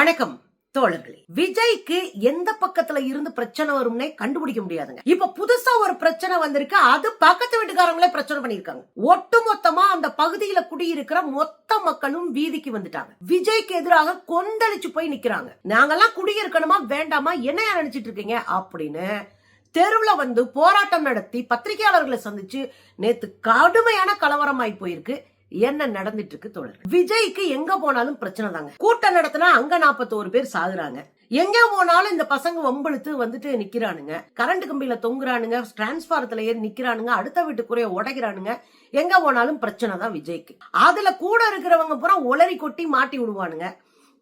வணக்கம் தோழர்களே. விஜய்க்கு எந்த பக்கத்துல இருந்து பிரச்சனை வரும்னே கண்டுபிடிக்க முடியாதுங்க. இப்ப புதுசா ஒரு பிரச்சனை வந்திருக்கு. அது பக்கத்து வீட்டுக்காரங்களே பிரச்சனை பண்ணிருக்காங்க. ஒட்டுமொத்தமா அந்த பகுதியில குடியிருக்கிற மொத்த மக்களும் வீதிக்கு வந்துட்டாங்க. விஜய்க்கு எதிராக கொந்தளிச்சு போய் நிக்கிறாங்க. நாங்கெல்லாம் குடியிருக்கணுமா வேண்டாமா, என்ன நினைச்சிட்டு இருக்கீங்க அப்படின்னு தெருவுல வந்து போராட்டம் நடத்தி பத்திரிகையாளர்களை சந்திச்சு நேத்து கடுமையான கலவரமாய் போயிருக்கு. என்ன நடந்துட்டு இருக்கு தோழர்? விஜய்க்கு எங்க போனாலும் பிரச்சனை தாங்க. கூட்டம் நடத்தினா அங்க 41 பேர் சாகுறாங்க. எங்க போனாலும் இந்த பசங்க வம்பெழுத்து வந்துட்டு நிக்கிறானுங்க. கரண்ட் கம்பியில தொங்குறானுங்க, டிரான்ஸ்பாரத்துல ஏறி நிக்கிறானுங்க, அடுத்த வீட்டுக்குறைய உடைக்கிறானுங்க. எங்க போனாலும் பிரச்சனை தான் விஜய்க்கு. அதுல கூட இருக்கிறவங்க பூரா ஒளரி கொட்டி மாட்டி விடுவானுங்க.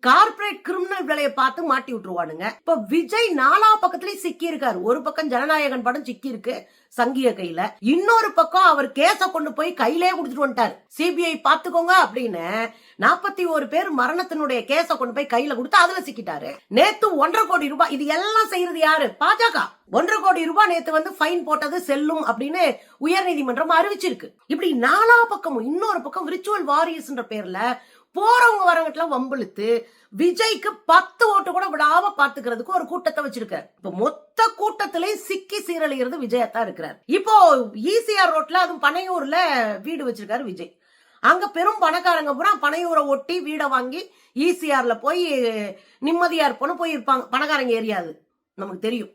கார்பரேட் கிரிமினல் வேலையை பார்த்து மாட்டி விட்டுருவானுங்க. இப்ப விஜய் நாலா பக்கத்திலயும் சிக்கி இருக்காரு. ஒரு பக்கம் ஜனநாயகன் படம் சிக்கி இருக்கு சங்கிய கையில, இன்னொரு பக்கம் அவர் கேஸ கொண்டு போய் கையிலே கொடுத்துட்டு வந்துட்டாரு. சிபிஐ பாத்துக்கோங்க அப்படின்னு 41 பேர் மரணத்தினுடைய கேஸ கொண்டு போய் கையில கொடுத்து அதுல சிக்கிட்டாரு. நேத்து 1.5 கோடி ரூபாய். இது எல்லாம் செய்யறது யாரு? பாஜக. 1.5 கோடி ரூபாய் நேத்து வந்து ஃபைன் போட்டது செல்லும் அப்படின்னு உயர்நீதிமன்றம் அறிவிச்சிருக்கு. இப்படி நாலா பக்கமும் இன்னொரு பக்கம் விர்ச்சுவல் வாரியர்ஸ் பேர்ல போறவங்க வரவங்க வம்பிழுத்து விஜய்க்கு 10 ஓட்டு கூட விடாம பாத்துக்கிறதுக்கு ஒரு கூட்டத்தை வச்சிருக்காரு. இப்ப மொத்த கூட்டத்திலேயே சிக்கி சீரழிகிறது விஜயத்தான் இருக்கிறார். இப்போ ஈசிஆர் ரோட்ல, அதுவும் பனையூர்ல வீடு வச்சிருக்காரு விஜய். அங்க பெரும் பணக்காரங்க பூரா பனையூரை ஒட்டி வீடை வாங்கி ஈசிஆர்ல போய் நிம்மதியா இருப்போன்னு போய் இருப்பாங்க. பணக்காரங்க ஏரியாது நமக்கு தெரியும்.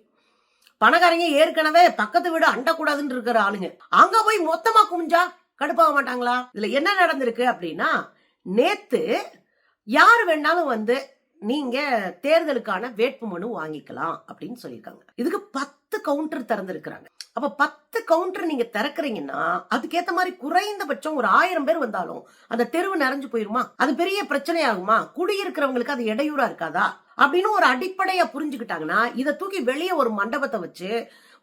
பணக்காரங்க ஏற்கனவே பக்கத்து வீடு அண்டக்கூடாதுன்னு இருக்கிற ஆளுங்க அங்க போய் மொத்தமா குமிஞ்சா கடுப்பாக மாட்டாங்களா? இதுல என்ன நடந்திருக்கு அப்படின்னா, நேத்து யாரு வேணாலும் வந்து நீங்க தேர்தலுக்கான வேட்புமனு வாங்கிக்கலாம் அப்படின்னு சொல்லியிருக்காங்க. இதுக்கு 10 கவுண்டர் திறந்திருக்கிறாங்க. அப்ப 10 கவுண்டர் நீங்க திறக்கிறீங்கன்னா அதுக்கேத்த மாதிரி குறைந்தபட்சம் ஒரு 1000 பேர் வந்தாலும் அந்த தெருவு நிறைஞ்சு போயிருமா? அது பெரிய பிரச்சனை ஆகுமா? குடியிருக்கிறவங்களுக்கு அது இடையூறா இருக்காதா அப்படின்னு ஒரு அடிப்படையா புரிஞ்சுக்கிட்டாங்கன்னா, இதை தூக்கி வெளியே ஒரு மண்டபத்தை வச்சு,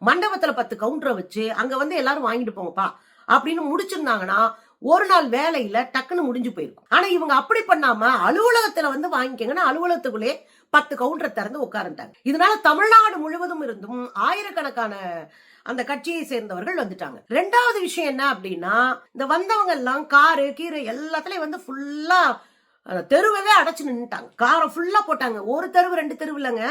மண்டபத்துல 10 கவுண்டரை வச்சு அங்க வந்து எல்லாரும் வாங்கிட்டு போங்கப்பா அப்படின்னு முடிச்சிருந்தாங்கன்னா ஒரு நாள் வேலையில டக்குன்னு முடிஞ்சு போயிருக்கும். ஆனா இவங்க அப்படி பண்ணாம அலுவலகத்துல வந்து வாங்கிக்கங்கன்னா அலுவலகத்துக்குள்ளே 10 கவுண்டரை திறந்து உட்கார்ந்துட்டாங்க. இதனால தமிழ்நாடு முழுவதும் இருந்தும் ஆயிரக்கணக்கான அந்த கட்சியை சேர்ந்தவர்கள் வந்துட்டாங்க. 2வது விஷயம் என்ன அப்படின்னா, இந்த வந்தவங்க எல்லாம் காரு கீரை எல்லாத்துலயும் வந்து ஃபுல்லா தெருவே அடைச்சு நின்னுட்டாங்க. காரை ஃபுல்லா போட்டாங்க. ஒரு தெருவு 2 தெருவு இல்லைங்க,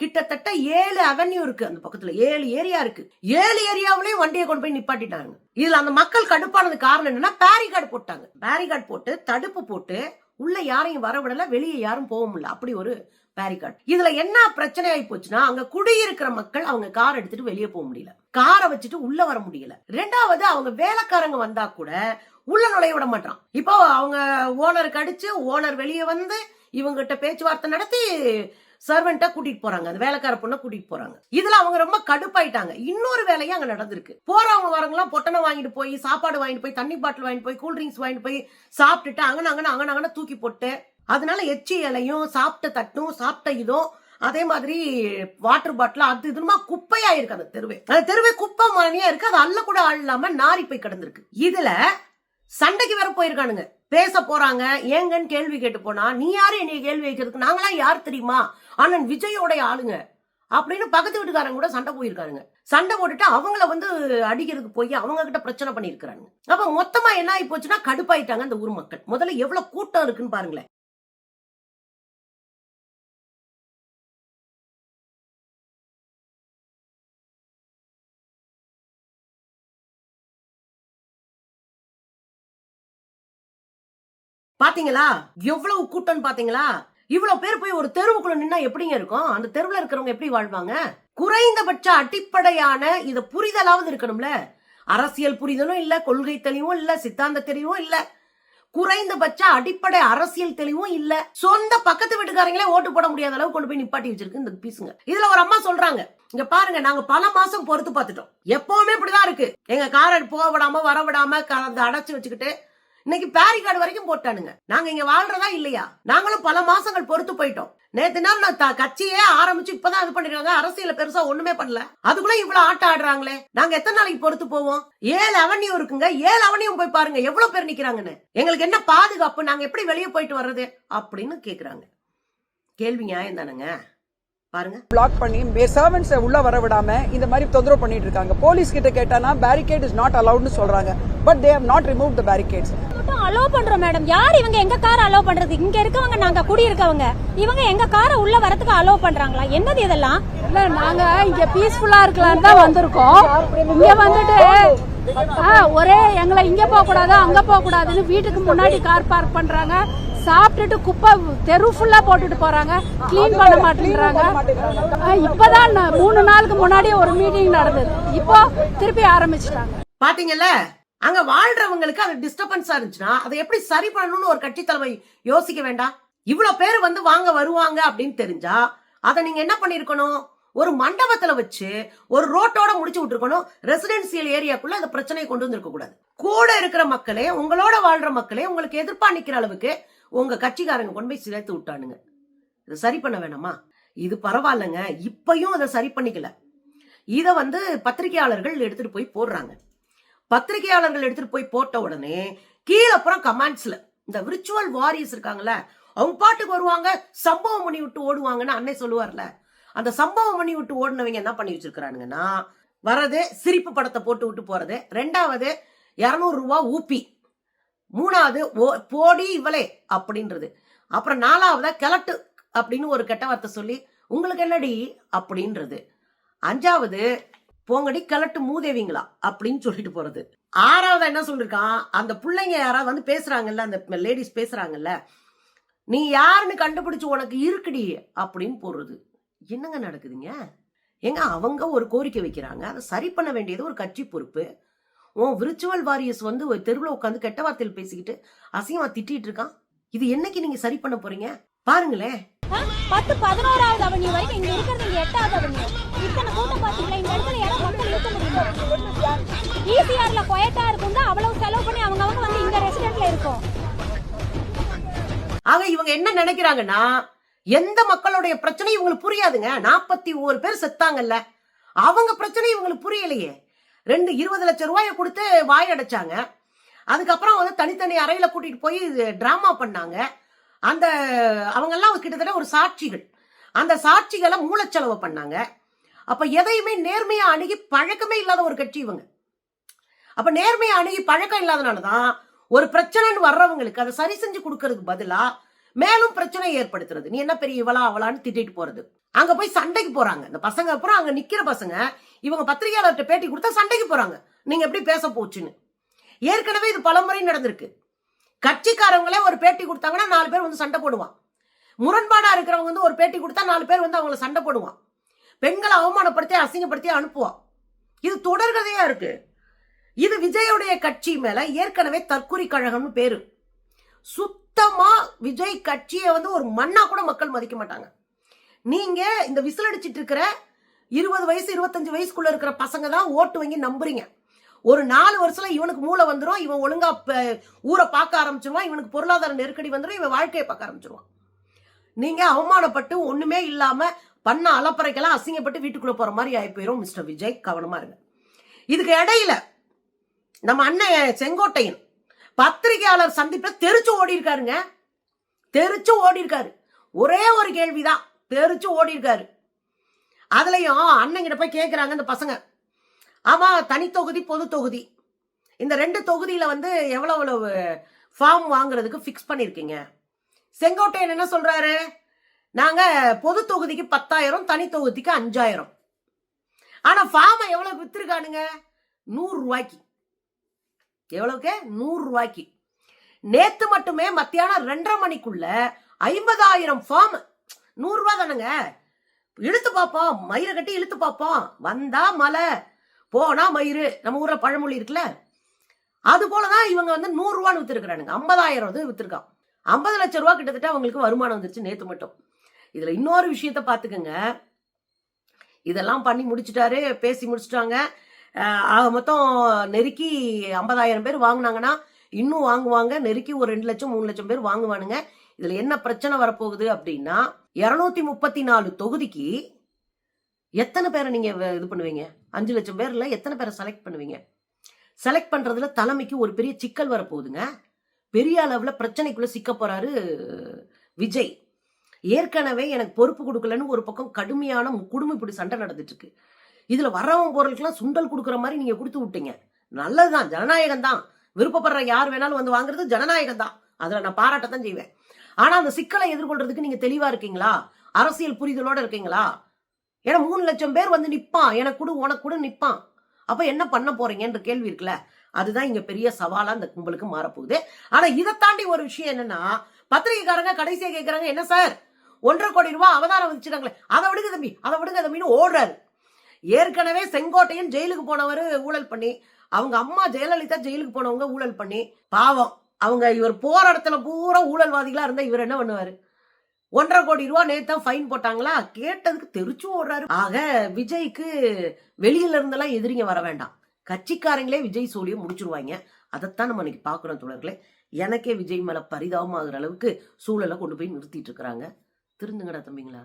கிட்டத்தட்ட 7 அவென்யூ இருக்கு. அந்த பக்கத்துல 7 ஏரியா இருக்கு. 7 ஏரியாவிலயும் வண்டியை கொண்டு போய் நிப்பாட்டிட்டாங்க. இதுல அந்த மக்கள் கடுப்பானது காரணம் என்னன்னா, பேரிகார்டு போட்டாங்க. பேரிகார்டு போட்டு தடுப்பு போட்டு உள்ள யாரையும் வரவிடல, வெளியே யாரும் போக முடியல. அப்படி ஒரு பேரிகார்டு. இதுல என்ன பிரச்சனை ஆகி போச்சுன்னா, அங்க குடியிருக்கிற மக்கள் அவங்க கார் எடுத்துட்டு வெளியே போக முடியல, காரை வச்சுட்டு உள்ள வர முடியல. 2வது அவங்க வேலைக்காரங்க வந்தா கூட உள்ள நுழைய விட மாட்டான். இப்போ அவங்க ஓனருக்கு அடிச்சு ஓனர் வெளியே வந்து இவங்க கிட்ட பேச்சுவார்த்தை நடத்தி சர்வெண்டா கூட்டிட்டு போறாங்க. அந்த வேலைக்கார பொண்ணை கூட்டிட்டு போறாங்க. இதுல அவங்க ரொம்ப கடுப்பாயிட்டாங்க. இன்னொரு வேலையும் அங்க நடந்திருக்கு. போறவங்க வரவங்களாம் பொட்டனை வாங்கிட்டு போய், சாப்பாடு வாங்கிட்டு போய், தண்ணி பாட்டில் வாங்கிட்டு போய், கூல்ட்ரிங்க்ஸ் வாங்கிட்டு போய் சாப்பிட்டுட்டு அங்கன தூக்கி போட்டு, அதனால எச்சி இலையும் சாப்பிட்ட தட்டும் சாப்பிட்ட இதுவும் அதே மாதிரி வாட்டர் பாட்டில் அது இதுமா குப்பையா இருக்கு. அந்த தெருவே குப்பை மாதிரியா இருக்கு. அது அல்ல கூட ஆள் இல்லாம நாரி போய் கிடந்திருக்கு. இதுல சண்டைக்கு வேற போயிருக்கானுங்க. பேச போறாங்க. ஏங்கன்னு கேள்வி கேட்டு போனா, நீ யாரு என்னைய கேள்வி வைக்கிறதுக்கு? நாங்களாம் யார் தெரியுமா? அண்ணன் விஜயோட ஆளுங்க அப்படின்னு பக்கத்து வீட்டுக்காரங்க கூட சண்டை போயிருக்காருங்க. சண்டை போட்டுட்டு அவங்கள வந்து அடிக்கிறதுக்கு போய் அவங்க கிட்ட பிரச்சனை பண்ணிருக்காங்க. அப்ப மொத்தமா என்ன ஆகி போச்சுன்னா கடுப்பாயிட்டாங்க அந்த ஊர் மக்கள். முதல்ல எவ்வளவு கூட்டம் இருக்குன்னு பாருங்களேன். பாத்தீங்களா எவ்வளவு கூட்டம்? பாத்தீங்களா இவ்வளவு பேர் போய் ஒரு தெருவுக்குள்ள நின்னா எப்படிங்க இருக்கும்? அந்த தெருவுல இருக்கிறவங்க எப்படி வாழ்வாங்க? குறைந்தபட்ச அடிப்படையான இத புரிதலாவது இருக்கணும்ல. அரசியல் புரிதலும் இல்ல, கொள்கை தெளிவும் இல்ல, சித்தாந்த தெளிவும் இல்ல, குறைந்தபட்ச அடிப்படை அரசியல் தெளிவும் இல்ல. சொந்த பக்கத்து வீட்டுக்காரங்களே ஓட்டு போட முடியாத அளவு கொண்டு போய் நிப்பாட்டி வச்சிருக்கு இந்த பீசுங்க. இதுல ஒரு அம்மா சொல்றாங்க, இங்க பாருங்க, நாங்க பல மாசம் பொறுத்து பார்த்துட்டோம், எப்பவுமே இப்படிதான் இருக்கு, எங்க காரை போக விடாம வர விடாம அடைச்சு வச்சுக்கிட்டு இன்னைக்கு பேரிகார்டு வரைக்கும் போட்டானுங்க. நாங்க இங்க வாழ்றதா இல்லையா? நாங்களும் பல மாசங்கள் பொறுத்து போயிட்டோம். நேத்து நாள் கட்சியே ஆரம்பிச்சு இப்பதான் இது பண்ணிருக்காங்க. அரசியல பெருசா ஒண்ணுமே பண்ணல, அதுக்குள்ள இவ்வளவு ஆட்டம் ஆடுறாங்களே. நாங்க எத்தனை நாளைக்கு பொறுத்து போவோம்? 7 அவென்யூ இருக்குங்க. 7 அவென்யூ போய் பாருங்க எவ்வளவு பேர் நிக்கிறாங்கன்னு. எங்களுக்கு என்ன பாதுகாப்பு? நாங்க எப்படி வெளியே போயிட்டு வர்றது அப்படின்னு கேக்குறாங்க. கேள்வி நியாயம் தானுங்க. பாருங்க, பிளாக் பண்ணி சர்வன்ட்ஸ் உள்ள வர விடாம இந்த மாதிரி தொந்தரவு பண்ணிட்டு இருக்காங்க. போலீஸ் கிட்ட கேட்டானா பேரிகேட் இஸ் நாட் அலௌட்னு சொல்றாங்க. But they have not removed the barricades. Allow பண்றோம் மேடம். யார் இவங்க எங்க காரை அலோவ் பண்றது? இங்க இருக்கவங்க, நாங்க குடியிருக்கவங்க, இவங்க எங்க காரை உள்ள வரதுக்கு அலோவ் பண்றாங்களா? என்னது இதெல்லாம்? இல்ல, நாங்க இங்க பீஸ்ஃபுல்லா இருக்கலாம்னு தான் வந்திருக்கோம். இங்க வந்துட்டு ஒரே எங்களை இங்க போக கூடாது அங்க போக கூடாதுன்னு வீட்டுக்கு முன்னாடி கார் பார்க் பண்றாங்க. சாப்பிட்டுட்டு குப்பை தெரு ஃபுல்லா போட்டுட்டு போறாங்க. கிளீன் பண்ண மாட்டேங்கிறாங்க. இப்பதான் 3 நாளுக்கு முன்னாடி ஒரு மீட்டிங் நடந்தது. இப்போ திருப்பி ஆரம்பிச்சிட்டாங்க. பாத்தீங்கல்ல, அங்க வாழ்றவங்களுக்கு அது டிஸ்டர்பன்ஸா இருந்துச்சுன்னா அதை எப்படி சரி பண்ணணும்னு ஒரு கட்சி தலைமை யோசிக்க வேண்டாம்? இவ்வளவு பேர் வந்து வாங்க வருவாங்க அப்படின்னு தெரிஞ்சா அதை நீங்க என்ன பண்ணிருக்கணும்? ஒரு மண்டபத்துல வச்சு ஒரு ரோட்டோட முடிச்சு விட்டுருக்கணும். ரெசிடென்சியல் ஏரியாக்குள்ள அந்த பிரச்சனையை கொண்டு வந்திருக்க கூடாது. கூட இருக்கிற மக்களே, உங்களோட வாழ்ற மக்களே உங்களுக்கு எதிர்ப்பா நிக்கிற அளவுக்கு உங்க கட்சிக்காரங்க கொண்டு போய் சேர்த்து விட்டானுங்க. இதை சரி பண்ண வேணாமா? இது பரவாயில்லங்க, இப்பயும் அதை சரி பண்ணிக்கல. இத வந்து பத்திரிகையாளர்கள் எடுத்துட்டு போய் போடுறாங்க. பத்திரிகையாளர்கள் எடுத்துட்டு போய் போட்ட உடனே கீழே அப்புறம் கமெண்ட்ஸ்ல இந்த விர்ச்சுவல் வாரியர்ஸ் இருக்காங்கல்ல, அவங்க பாட்டுக்கு வருவாங்க, சம்பவம் பண்ணி விட்டு ஓடுவாங்கன்னு அன்னை சொல்லுவார்ல. அந்த சம்பவம் பண்ணி விட்டு ஓடுனவங்க என்ன பண்ணி வச்சிருக்கானுங்கன்னா, வரது சிரிப்பு படத்தை போட்டு விட்டு போறது, 2வது 200 ரூபாய் ஊப்பி, 3வது போடி இவளே அப்படின்றது, அப்புறம் 4வது கிளட்டு அப்படின்னு ஒரு கெட்ட வார்த்தை சொல்லி உங்களுக்கு என்னடி அப்படின்றது, 5வது போங்கடி கிளட்டு மூதேவிங்களா அப்படின்னு சொல்லிட்டு போறது, 6வது என்ன சொல்லிருக்கான், அந்த பிள்ளைங்க யாராவது வந்து பேசுறாங்கல்ல, அந்த லேடிஸ் பேசுறாங்கல்ல, நீ யாருன்னு கண்டுபிடிச்சு உனக்கு இருக்குடி அப்படின்னு போடுறது. என்னங்க நடக்குதுங்க? ஏங்க, அவங்க ஒரு கோரிக்கை வைக்கிறாங்க, அதை சரி பண்ண வேண்டியது ஒரு கட்சி பொறுப்பு. விர்ச்சுவல் வாரியர்ஸ் வந்து ஒரு தெருவில் உட்காந்து கெட்ட வார்த்தையில் பேசிக்கிட்டு அசிங்கமா திட்டிட்டு இருக்கான். இது என்னைக்கு நீங்க சரி பண்ண போறீங்க பாருங்களேன். 10, 11வது அவனி வரைக்கும் இங்க இருக்கிறது 8வது அவனி. இத்தனை கூட்டம் பாத்தீங்களா? இந்த இடத்துல யாரும் மக்கள் இருக்க முடியுமா? ஈசிஆர்ல குவைட்டா இருக்கும் தான் அவ்வளவு செலவு பண்ணி அவங்க வந்து இங்க ரெசிடென்ட்ல இருக்கும். ஆக இவங்க என்ன நினைக்கிறாங்கன்னா, எந்த மக்களுடைய பிரச்சனை இவங்களுக்கு புரியாதுங்க. 41 பேர் செத்தாங்கல்ல, அவங்க பிரச்சனை இவங்களுக்கு புரியலையே. 20 லட்சம் ரூபாயை கொடுத்து வாய் அடைச்சாங்க. அதுக்கப்புறம் வந்து தனித்தனி அறையில கூட்டிட்டு போய் டிராமா பண்ணாங்க. அந்த அவங்க எல்லாம் கிட்டத்தட்ட ஒரு சாட்சிகள். அந்த சாட்சிகளை மூலச்செலவு பண்ணாங்க. அப்ப எதையுமே நேர்மையா அணுகி பழக்கமே இல்லாத ஒரு கட்சி இவங்க. அப்ப நேர்மையா அணுகி பழக்கம் இல்லாதனாலதான் ஒரு பிரச்சனைன்னு வர்றவங்களுக்கு அதை சரி செஞ்சு கொடுக்கறதுக்கு பதிலா மேலும் பிரச்சனை ஏற்படுத்துறது. நீ என்ன பெரிய இவளா அவளான்னு திட்டிட்டு போறது. அங்க போய் சண்டைக்கு போறாங்க இந்த பசங்க. அப்புறம் அங்க நிக்கிற பசங்க இவங்க பத்திரிகையாளர்கிட்ட பேட்டி கொடுத்தா சண்டைக்கு போறாங்க, நீங்க எப்படி பேச போச்சுன்னு. ஏற்கனவே இது பலமுறை நடந்திருக்கு. கட்சிக்காரங்களே ஒரு பேட்டி கொடுத்தாங்கன்னா 4 பேர் வந்து சண்டை போடுவான். முரண்பாடா இருக்கிறவங்க வந்து ஒரு பேட்டி கொடுத்தா 4 பேர் வந்து அவங்களை சண்டை போடுவான். பெண்களை அவமானப்படுத்தி அசிங்கப்படுத்தி அனுப்புவான். இது தொடர்கதையா இருக்கு. இது விஜயோடைய கட்சி மேல ஏற்கனவே தற்குறி கழகம்னு பேரு. சுத்தமா விஜய் கட்சியை வந்து ஒரு மண்ணா கூட மக்கள் மதிக்க மாட்டாங்க. நீங்க இந்த விசில் அடிச்சிட்டு இருக்கிற 20 வயசு 25 வயசுக்குள்ள இருக்கிற பசங்க தான் ஓட்டு வாங்கி நம்புறீங்க. ஒரு 4 வருஷத்துல இவனுக்கு மூளை வந்துடும், இவன் ஒழுங்கா ஊரை பார்க்க ஆரம்பிச்சிருவான், இவனுக்கு பொருளாதார நெருக்கடி வந்துடும், இவன் வாழ்க்கையை பார்க்க ஆரம்பிச்சிருவான். நீங்க அவமானப்பட்டு ஒண்ணுமே இல்லாம பண்ண அலப்பறைக்கெல்லாம் அசிங்கப்பட்டு வீட்டுக்குள்ள போற மாதிரி ஆகி போயிடும். மிஸ்டர் விஜய் கவனமா இருங்க. இதுக்கு இடையில நம்ம அண்ணன் செங்கோட்டையன் பத்திரிகையாளர் சந்திப்ப தெரிச்சு ஓடி இருக்காருங்க. தெரிச்சு ஓடி இருக்காரு. ஒரே ஒரு கேள்விதான், தெரிச்சு ஓடி இருக்காரு. அதுலயும் அண்ணங்கிட்ட போய் கேட்கிறாங்க இந்த பசங்க, ஆமா தனி தொகுதி பொது தொகுதி இந்த 2 தொகுதியில வந்து எவ்வளவு ஃபார்ம் வாங்குறதுக்கு பிக்ஸ் பண்ணிருக்கீங்க? செங்கோட்டையன் என்ன சொல்றாரு, நாங்க பொது தொகுதிக்கு 10,000, தனி தொகுதிக்கு 5,000. ஆனா ஃபார்மை எவ்வளவு வித்திருக்கானுங்க? 100 ரூபாய்க்கு. எவ்வளவுக்கு? 100 ரூபாய்க்கு. நேத்து மட்டுமே மத்தியானம் 2:30 மணிக்குள்ள 50,000 ஃபார்ம். 100 ரூபாய் தானுங்க. இழுத்து பார்ப்போம், மயிரை கட்டி இழுத்து பார்ப்போம், வந்தா மலை போனா மயிறு, நம்ம ஊர்ல பழமொழி இருக்குல்ல, அது போலதான் இவங்க வந்து 100 ரூபான்னு வித்துருக்கானுங்க. 50,000 வித்துருக்கான். 50 லட்சம் ரூபாய் கிட்டத்தட்ட அவங்களுக்கு வருமானம் வந்துருச்சு நேத்து மட்டும். இதுல இன்னொரு விஷயத்த பாத்துக்கங்க. இதெல்லாம் பண்ணி முடிச்சுட்டாரு, பேசி முடிச்சுட்டாங்க. மொத்தம் நெருக்கி 50,000 பேர் வாங்கினாங்கன்னா இன்னும் வாங்குவாங்க. நெருக்கி ஒரு 2 லட்சம் 3 லட்சம் பேர் வாங்குவானுங்க. இதுல என்ன பிரச்சனை வரப்போகுது அப்படின்னா, 234 தொகுதிக்கு எத்தனை பேரை நீங்க இது பண்ணுவீங்க? 5 லட்சம் பேர்ல எத்தனை பேரை செலக்ட் பண்ணுவீங்க? செலக்ட் பண்றதுல தலைமைக்கு ஒரு பெரிய சிக்கல் வரப்போகுதுங்க. பெரிய அளவுல பிரச்சனைக்குள்ள சிக்க போறாரு விஜய். ஏற்கனவே எனக்கு பொறுப்பு கொடுக்கலன்னு ஒரு பக்கம் கடுமையான குடும்ப இப்படி சண்டை நடந்துட்டு இருக்கு. இதுல வர்றவங்க பொருளுக்கெல்லாம் சுண்டல் கொடுக்குற மாதிரி நீங்க கொடுத்து விட்டீங்க. நல்லதுதான், ஜனநாயகம் தான். விருப்பப்படுற யார் வேணாலும் வந்து வாங்குறது ஜனநாயகம் தான், அதுல நான் பாராட்டத்தான் செய்வேன். ஆனா அந்த சிக்கலை எதிர்கொள்றதுக்கு நீங்க தெளிவா இருக்கீங்களா? அரசியல் புரிதலோட இருக்கீங்களா? ஏன்னா 3 லட்சம் பேர் வந்து நிப்பான், எனக்கு கூட உனக்கு கூட நிப்பான். அப்ப என்ன பண்ண போறீங்கன்ற கேள்வி இருக்குல்ல, அதுதான் இங்க பெரிய சவாலா இந்த கும்பலுக்கு மாறப்போகுது. ஆனா இதை தாண்டி ஒரு விஷயம் என்னன்னா, பத்திரிகைக்காரங்க கடைசியா கேட்கறாங்க, என்ன சார் 1.5 கோடி ரூபாய் அவதாரம் விதிச்சிட்டாங்களே, அதை விடுங்க தம்பி, அதை விடுங்க தம்பின்னு ஓடுறாரு. ஏற்கனவே செங்கோட்டையன் ஜெயிலுக்கு போனவர் ஊழல் பண்ணி, அவங்க அம்மா ஜெயலலிதா ஜெயிலுக்கு போனவங்க ஊழல் பண்ணி, பாவம் அவங்க இவர் போற இடத்துல பூரா ஊழல்வாதிகளா இருந்தா இவர் என்ன பண்ணுவாரு? 1.5 கோடி ரூபாய் நேத்தான் ஃபைன் போட்டாங்களா, கேட்டதுக்கு தெரிச்சு ஓடுறாரு. ஆக விஜய்க்கு வெளியில இருந்தெல்லாம் எதிரிங்க வர வேண்டாம், கட்சிக்காரங்களே விஜய் சோழியை முடிச்சிருவாங்க. அதைத்தான் நம்ம இன்னைக்கு பாக்குறோம் தோழர்களே. எனக்கே விஜய் மேல பரிதாபமாகிற அளவுக்கு சூழலை கொண்டு போய் நிறுத்திட்டு இருக்கிறாங்க. திருந்துங்கடா தம்பிங்களா.